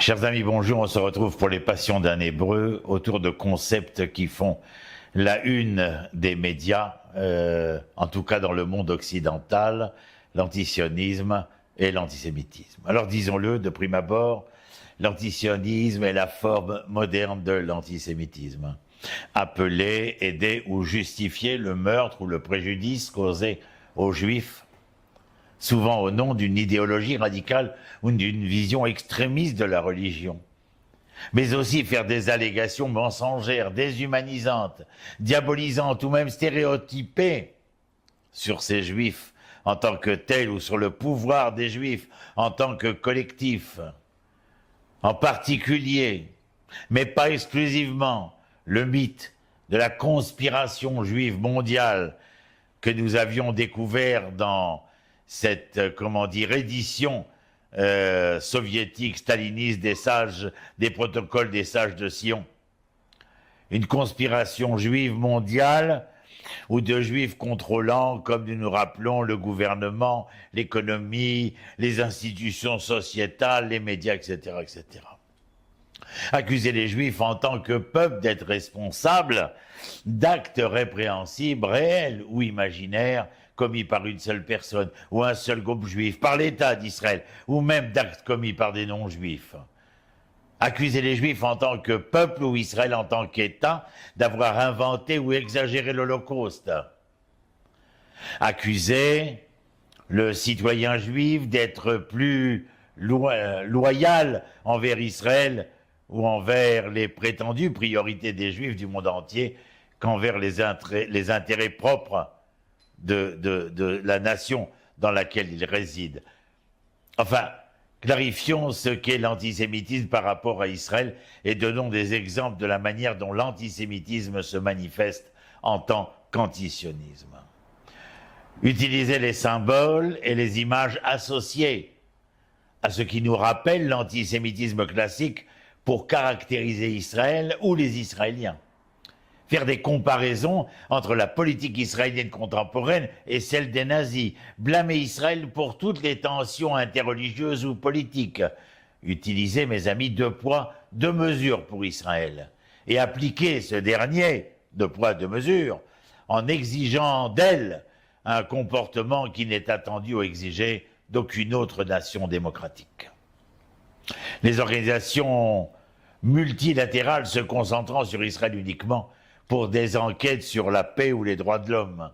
Chers amis, bonjour, on se retrouve pour les passions d'un Hébreu autour de concepts qui font la une des médias, en tout cas dans le monde occidental, l'antisionisme et l'antisémitisme. Alors disons-le, de prime abord, l'antisionisme est la forme moderne de l'antisémitisme. Appeler, aider ou justifier le meurtre ou le préjudice causé aux Juifs, souvent au nom d'une idéologie radicale ou d'une vision extrémiste de la religion. Mais aussi faire des allégations mensongères, déshumanisantes, diabolisantes ou même stéréotypées sur ces Juifs en tant que tels ou sur le pouvoir des Juifs en tant que collectif. En particulier, mais pas exclusivement, le mythe de la conspiration juive mondiale que nous avions découvert dans cette, édition soviétique, staliniste des protocoles des sages de Sion. Une conspiration juive mondiale ou de juifs contrôlant, comme nous nous rappelons, le gouvernement, l'économie, les institutions sociétales, les médias, etc., etc. Accuser les juifs en tant que peuple d'être responsables d'actes répréhensibles, réels ou imaginaires, commis par une seule personne ou un seul groupe juif, par l'État d'Israël, ou même d'actes commis par des non-juifs. Accuser les juifs en tant que peuple ou Israël en tant qu'État d'avoir inventé ou exagéré l'Holocauste. Accuser le citoyen juif d'être plus loyal envers Israël ou envers les prétendues priorités des juifs du monde entier qu'envers les intérêts propres de la nation dans laquelle il réside. Enfin, clarifions ce qu'est l'antisémitisme par rapport à Israël et donnons des exemples de la manière dont l'antisémitisme se manifeste en tant qu'antisionisme. Utiliser les symboles et les images associées à ce qui nous rappelle l'antisémitisme classique pour caractériser Israël ou les Israéliens. Faire des comparaisons entre la politique israélienne contemporaine et celle des nazis. Blâmer Israël pour toutes les tensions interreligieuses ou politiques. Utiliser, mes amis, 2 poids, 2 mesures pour Israël. Et appliquer ce dernier, 2 poids, 2 mesures, en exigeant d'elle un comportement qui n'est attendu ou exigé d'aucune autre nation démocratique. Les organisations multilatérales se concentrant sur Israël uniquement pour des enquêtes sur la paix ou les droits de l'homme.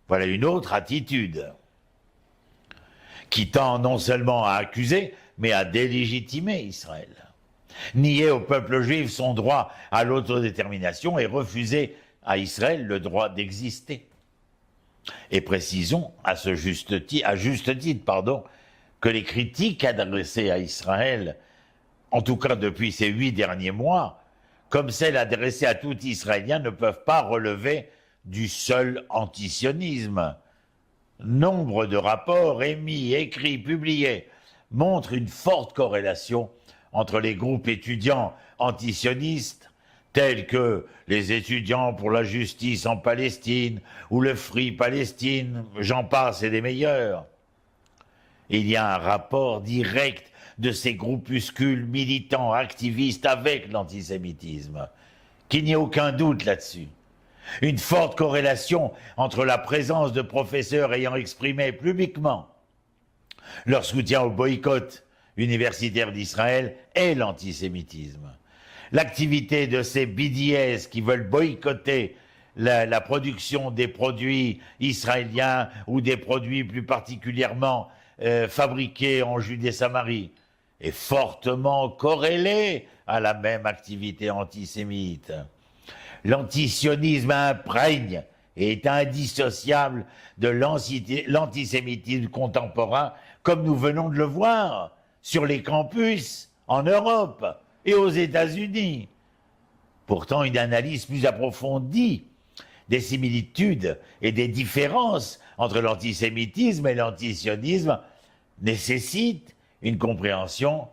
Voilà une autre attitude qui tend non seulement à accuser, mais à délégitimer Israël. Nier au peuple juif son droit à l'autodétermination et refuser à Israël le droit d'exister. Et précisons à juste titre, que les critiques adressées à Israël, en tout cas depuis ces 8 derniers mois, comme celles adressées à tout Israélien, ne peuvent pas relever du seul antisionisme. Nombre de rapports émis, écrits, publiés montrent une forte corrélation entre les groupes étudiants antisionistes, tels que les étudiants pour la justice en Palestine ou le Free Palestine, j'en passe et des meilleurs. Il y a un rapport direct de ces groupuscules militants, activistes avec l'antisémitisme, qu'il n'y ait aucun doute là-dessus. Une forte corrélation entre la présence de professeurs ayant exprimé publiquement leur soutien au boycott universitaire d'Israël et l'antisémitisme. L'activité de ces BDS qui veulent boycotter la production des produits israéliens ou des produits plus particulièrement fabriqués en Judée-Samarie est fortement corrélée à la même activité antisémite. L'antisionisme imprègne et est indissociable de l'antisémitisme contemporain, comme nous venons de le voir sur les campus en Europe et aux États-Unis. Pourtant, une analyse plus approfondie des similitudes et des différences entre l'antisémitisme et l'antisionisme nécessite une compréhension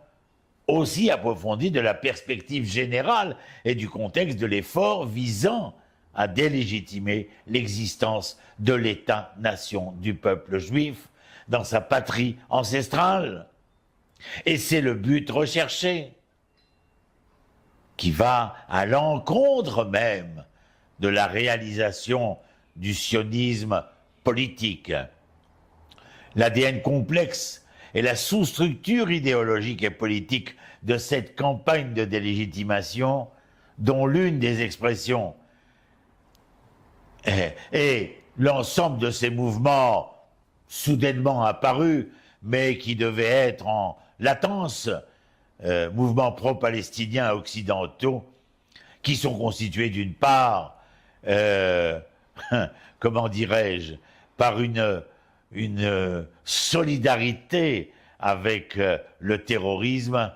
aussi approfondie de la perspective générale et du contexte de l'effort visant à délégitimer l'existence de l'État-nation du peuple juif dans sa patrie ancestrale. Et c'est le but recherché, qui va à l'encontre même de la réalisation du sionisme politique. L'ADN complexe et la sous-structure idéologique et politique de cette campagne de délégitimation, dont l'une des expressions est l'ensemble de ces mouvements soudainement apparus, mais qui devaient être en latence, mouvements pro-palestiniens occidentaux, qui sont constitués d'une part, comment dirais-je, par une solidarité avec le terrorisme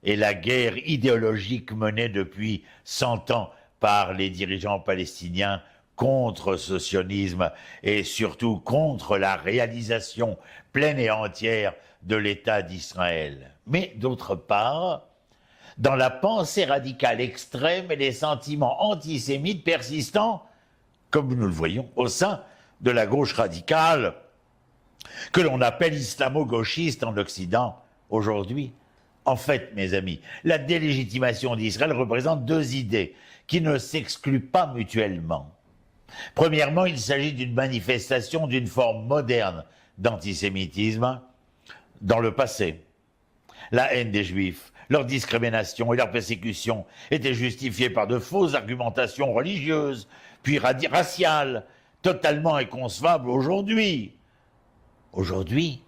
et la guerre idéologique menée depuis 100 ans par les dirigeants palestiniens contre ce sionisme et surtout contre la réalisation pleine et entière de l'État d'Israël. Mais d'autre part, dans la pensée radicale extrême et les sentiments antisémites persistants, comme nous le voyons, au sein de la gauche radicale, que l'on appelle islamo-gauchiste en Occident aujourd'hui. En fait, mes amis, la délégitimation d'Israël représente deux idées qui ne s'excluent pas mutuellement. Premièrement, il s'agit d'une manifestation d'une forme moderne d'antisémitisme dans le passé. La haine des Juifs, leur discrimination et leur persécution étaient justifiées par de fausses argumentations religieuses, puis raciales, totalement inconcevables aujourd'hui. Aujourd'hui,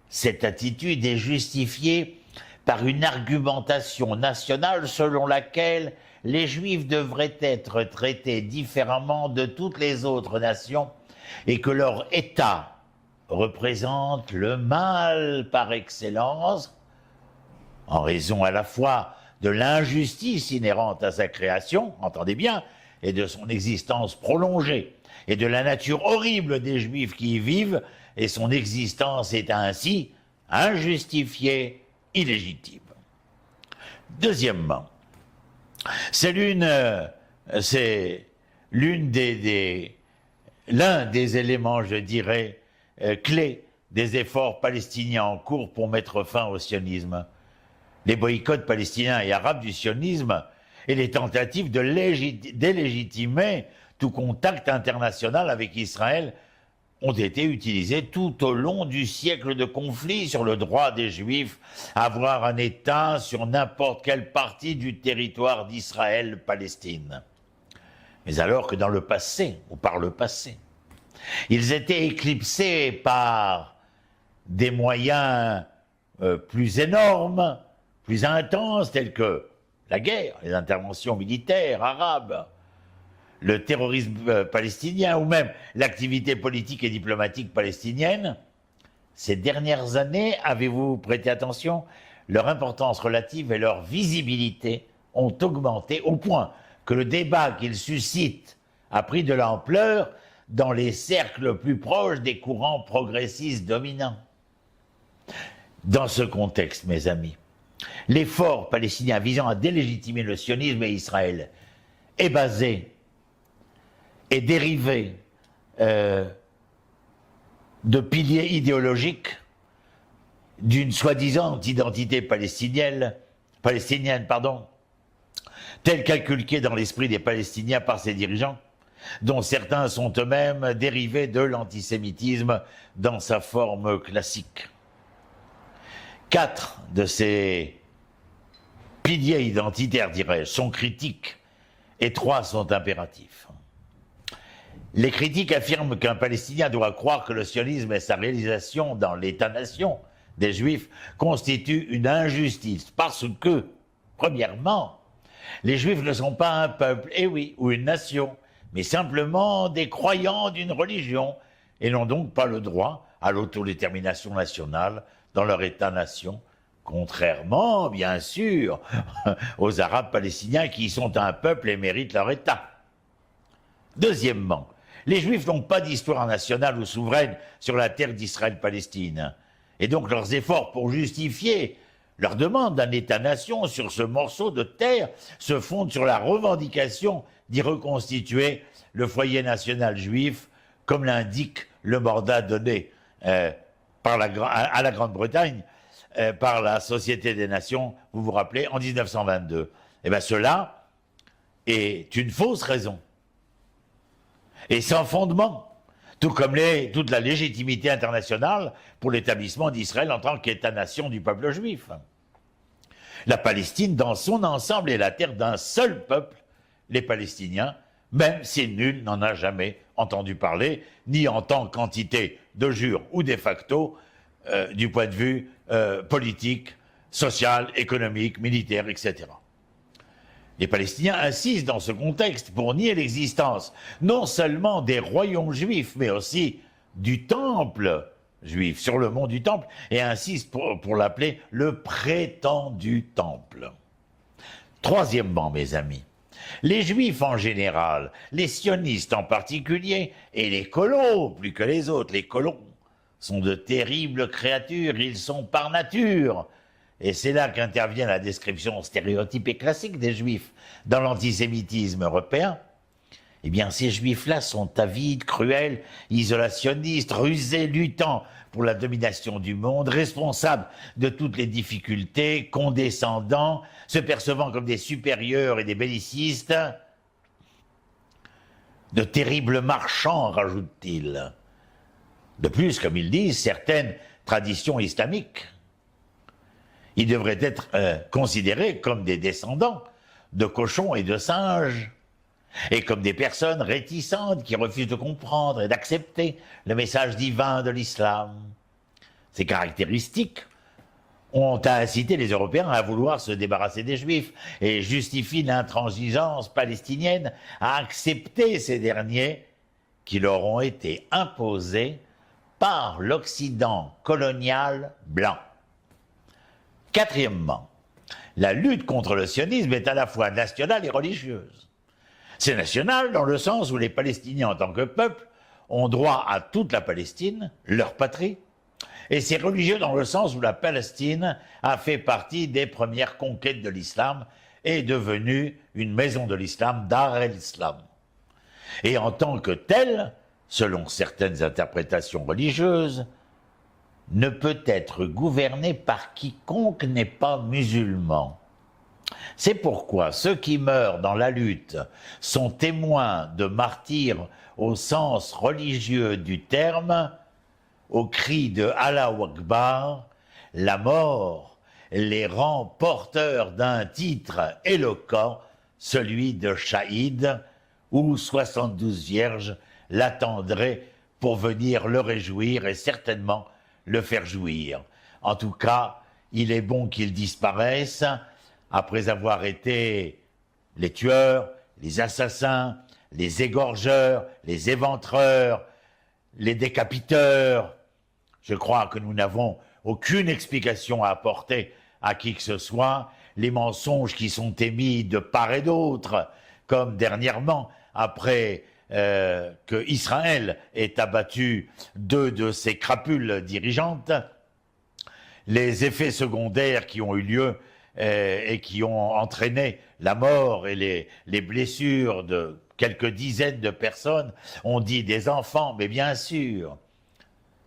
cette attitude est justifiée par une argumentation nationale selon laquelle les Juifs devraient être traités différemment de toutes les autres nations et que leur État représente le mal par excellence, en raison à la fois de l'injustice inhérente à sa création, entendez bien, et de son existence prolongée, et de la nature horrible des Juifs qui y vivent, et son existence est ainsi injustifiée, illégitime. Deuxièmement, c'est l'un des éléments, je dirais, clés des efforts palestiniens en cours pour mettre fin au sionisme. Les boycotts palestiniens et arabes du sionisme et les tentatives de délégitimer tout contact international avec Israël ont été utilisés tout au long du siècle de conflit sur le droit des Juifs à avoir un État sur n'importe quelle partie du territoire d'Israël-Palestine. Mais alors que dans le passé, ou par le passé, ils étaient éclipsés par des moyens plus énormes, plus intenses, tels que la guerre, les interventions militaires arabes, le terrorisme palestinien ou même l'activité politique et diplomatique palestinienne, ces dernières années, avez-vous prêté attention, leur importance relative et leur visibilité ont augmenté au point que le débat qu'ils suscitent a pris de l'ampleur dans les cercles plus proches des courants progressistes dominants. Dans ce contexte, mes amis, l'effort palestinien visant à délégitimer le sionisme et Israël est basé et dérivé de piliers idéologiques d'une soi-disant identité palestinienne, telle qu'inculquée dans l'esprit des Palestiniens par ses dirigeants, dont certains sont eux-mêmes dérivés de l'antisémitisme dans sa forme classique. 4 de ces piliers identitaires, dirais-je, sont critiques et 3 sont impératifs. Les critiques affirment qu'un Palestinien doit croire que le sionisme et sa réalisation dans l'État-nation des Juifs constituent une injustice parce que, premièrement, les Juifs ne sont pas un peuple, eh oui, ou une nation, mais simplement des croyants d'une religion et n'ont donc pas le droit à l'autodétermination nationale dans leur État-nation, contrairement, bien sûr, aux Arabes palestiniens qui sont un peuple et méritent leur État. Deuxièmement, les Juifs n'ont pas d'histoire nationale ou souveraine sur la terre d'Israël-Palestine. Et donc leurs efforts pour justifier leur demande d'un État-nation sur ce morceau de terre se fondent sur la revendication d'y reconstituer le foyer national juif, comme l'indique le mandat donné à la Grande-Bretagne par la Société des Nations, vous vous rappelez, en 1922. Eh bien, cela est une fausse raison. Et sans fondement, tout comme toute la légitimité internationale pour l'établissement d'Israël en tant qu'État-nation du peuple juif. La Palestine, dans son ensemble, est la terre d'un seul peuple, les Palestiniens, même si nul n'en a jamais entendu parler, ni en tant qu'entité de jure ou de facto, du point de vue politique, social, économique, militaire, etc. Les Palestiniens insistent dans ce contexte pour nier l'existence non seulement des royaumes juifs, mais aussi du temple juif, sur le mont du temple, et insistent pour l'appeler le prétendu temple. Troisièmement, mes amis, les juifs en général, les sionistes en particulier, et les colons plus que les autres, les colons sont de terribles créatures, ils sont par nature. Et c'est là qu'intervient la description stéréotypée classique des juifs dans l'antisémitisme européen. Eh bien, ces juifs-là sont avides, cruels, isolationnistes, rusés, luttant pour la domination du monde, responsables de toutes les difficultés, condescendants, se percevant comme des supérieurs et des bellicistes. De terribles marchands, rajoute-t-il. De plus, comme ils disent, certaines traditions islamiques, ils devraient être considérés comme des descendants de cochons et de singes, et comme des personnes réticentes qui refusent de comprendre et d'accepter le message divin de l'islam. Ces caractéristiques ont incité les Européens à vouloir se débarrasser des Juifs et justifient l'intransigeance palestinienne à accepter ces derniers qui leur ont été imposés par l'Occident colonial blanc. Quatrièmement, la lutte contre le sionisme est à la fois nationale et religieuse. C'est national dans le sens où les Palestiniens en tant que peuple ont droit à toute la Palestine, leur patrie, et c'est religieux dans le sens où la Palestine a fait partie des premières conquêtes de l'islam et est devenue une maison de l'islam, Dar el-Islam. Et en tant que telle, selon certaines interprétations religieuses, ne peut être gouverné par quiconque n'est pas musulman. C'est pourquoi ceux qui meurent dans la lutte sont témoins de martyrs au sens religieux du terme, au cri de Allahu Akbar, la mort les rend porteurs d'un titre éloquent, celui de Shahid, où 72 vierges l'attendraient pour venir le réjouir et certainement le faire jouir. En tout cas, il est bon qu'il disparaisse après avoir été les tueurs, les assassins, les égorgeurs, les éventreurs, les décapiteurs. Je crois que nous n'avons aucune explication à apporter à qui que ce soit. Les mensonges qui sont émis de part et d'autre, comme dernièrement, après que Israël ait abattu 2 de ses crapules dirigeantes, les effets secondaires qui ont eu lieu et qui ont entraîné la mort et les blessures de quelques dizaines de personnes, on dit des enfants, mais bien sûr,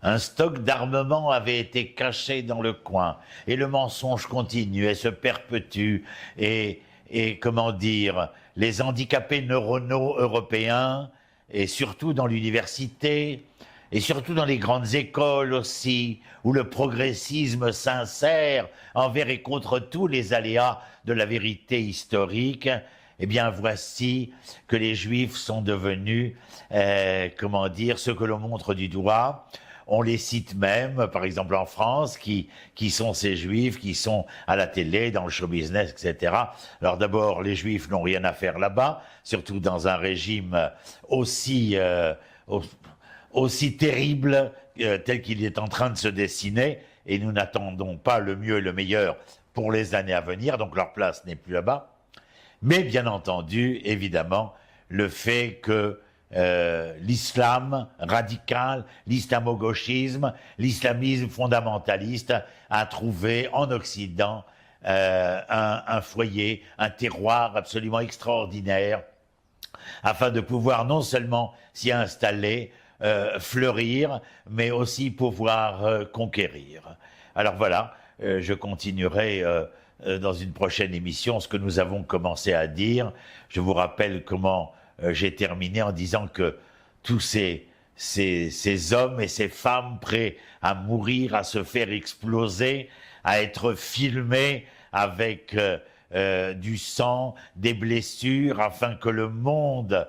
un stock d'armement avait été caché dans le coin, et le mensonge continue et se perpétue, et comment dire, les handicapés neuronaux européens, et surtout dans l'université, et surtout dans les grandes écoles aussi, où le progressisme sincère envers et contre tous les aléas de la vérité historique, eh bien voici que les Juifs sont devenus, comment dire, ce que l'on montre du doigt. On les cite même, par exemple en France, qui sont ces Juifs, qui sont à la télé, dans le show business, etc. Alors d'abord, les Juifs n'ont rien à faire là-bas, surtout dans un régime aussi terrible tel qu'il est en train de se dessiner, et nous n'attendons pas le mieux et le meilleur pour les années à venir, donc leur place n'est plus là-bas. Mais bien entendu, évidemment, le fait que l'islam radical, l'islamo-gauchisme, l'islamisme fondamentaliste a trouvé en Occident un foyer, un terroir absolument extraordinaire afin de pouvoir non seulement s'y installer, fleurir, mais aussi pouvoir conquérir. Alors voilà, je continuerai dans une prochaine émission ce que nous avons commencé à dire. Je vous rappelle comment j'ai terminé en disant que tous ces hommes et ces femmes prêts à mourir, à se faire exploser, à être filmés avec du sang, des blessures, afin que le monde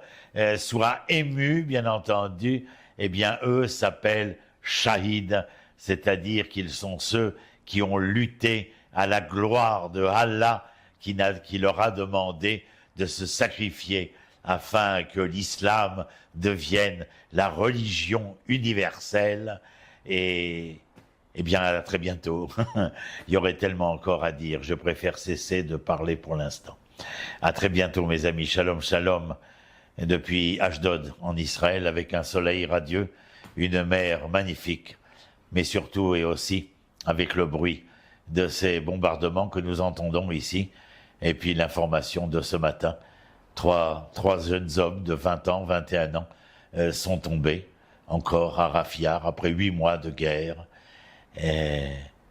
soit ému, bien entendu, eh bien, eux s'appellent Shahid, c'est-à-dire qu'ils sont ceux qui ont lutté à la gloire de Allah, qui leur a demandé de se sacrifier afin que l'islam devienne la religion universelle. Et bien, à très bientôt. Il y aurait tellement encore à dire. Je préfère cesser de parler pour l'instant. À très bientôt, mes amis. Shalom, shalom. Depuis Ashdod, en Israël, avec un soleil radieux, une mer magnifique, mais surtout et aussi avec le bruit de ces bombardements que nous entendons ici, et puis l'information de ce matin. Trois jeunes hommes de 20 ans, 21 ans, sont tombés, encore à Rafiar, après 8 mois de guerre.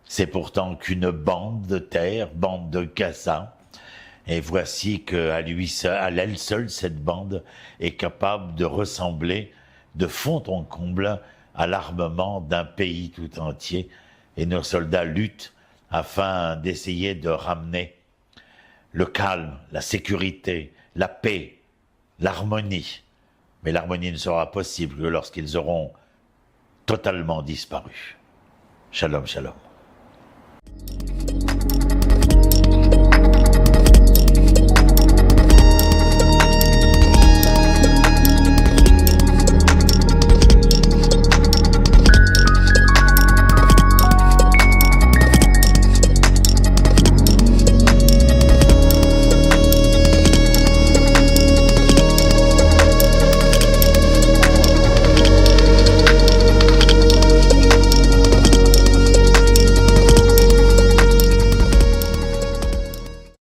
C'est pourtant qu'une bande de terre, bande de Gaza, et voici qu'à elle seule, cette bande est capable de ressembler de fond en comble à l'armement d'un pays tout entier. Et nos soldats luttent afin d'essayer de ramener le calme, la sécurité, la paix, l'harmonie. Mais l'harmonie ne sera possible que lorsqu'ils auront totalement disparu. Shalom, shalom.